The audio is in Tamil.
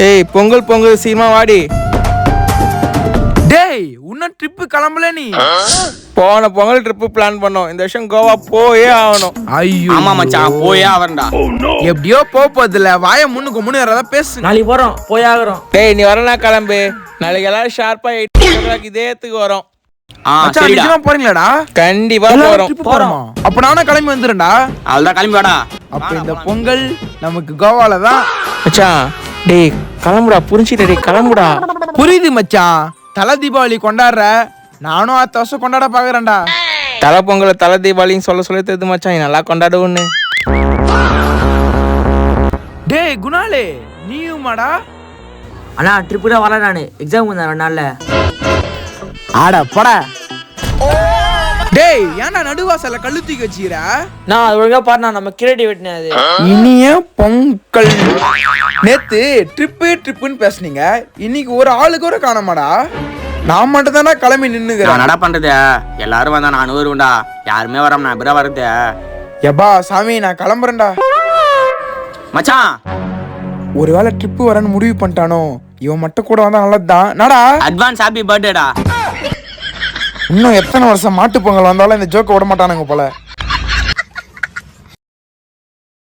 ஏய் பொங்கல் பொங்கல் சீமா வாடி. டேய் இன்னும் ட்ரிப்பு கிளம்பல நீ? போன பொங்கல் ட்ரிப்பு பிளான் பண்ணோம். இந்த வருஷம் கோவா போயே ஆகணும். ஐயோ ஆமா மச்சான் போயே ஆவறடா. எப்படியோ போறதில்ல. வாய முன்னுக்கு முன்னு வரதா பேசு. நாளைக்கு போறோம் போய் ஆகுறோம். டேய் நீ வரனா கிளம்பு. நாளைக்கு எல்லாரும் ஷார்ப்பா 8 இதேத்துக்கு வரோம். மச்சான் சரிடா. நிஜமா போறீங்களாடா? கண்டிப்பா போறோம். போறோம். அப்ப நானும் கிளம்பி வந்துறேன்டா. அவ்வளவுதான் கிளம்பி வாடா. அப்ப இந்த பொங்கல் நமக்கு கோவால தான். மச்சான் டேய் கிளம்புடா, புரிஞ்சுடா டேய் கிளம்புடா. புரியுது மச்சான். தலை தீபாவளி கொண்டாடுற, நானும் 10 வருஷம் கொண்டாட பாக்குறேன்டா. தலை பொங்கலை தலை தீபாவளின்னு சொல்ல தெரியுது மச்சான். நீ நல்லா கொண்டாடுவோன்னு. டேய் குணாலே நீயுமாடா? அண்ணா ட்ரிப்பு தான் வரேன் நான். எக்ஸாம் வந்தேன் 2 நாள்ல. ஆட போடா. டேய் ஏன்டா நடுவாசல்ல கல்லு தூக்கி வச்சிக்கிற? நான் அது ஒழுங்கா பாருண்ணா, நம்ம கிரியேட்டிவ் வெட்டினே அது. இனிய பொங்கல். நேத்து ட்ரிப்புன்னு பேசுனீங்க, இன்னைக்கு ஒரு ஆளுக்கு கூட காணமாடா. நான் மட்டும் தானே கிளம்பி நின்னுக்கிறேன். நான் நட பண்றது எல்லாரும் வந்தா நான் வருவேன்டா. யாருமே வராம நான் எப்படா வரது? எப்பா சாமி நான் கிளம்புறேன்டா. மச்சான் ஒருவேளை ட்ரிப்பு வரேன்னு முடிவு பண்ணிட்டானோ? இவன் மட்டும் கூட வந்தா நல்லதுதான். நடா அட்வான்ஸ் ஹாப்பி பர்த்டேடா. இன்னும் எத்தனை வருஷம் மாட்டு பொங்கல் வந்தாலும் இந்த ஜோக்க விட மாட்டானுங்க போல.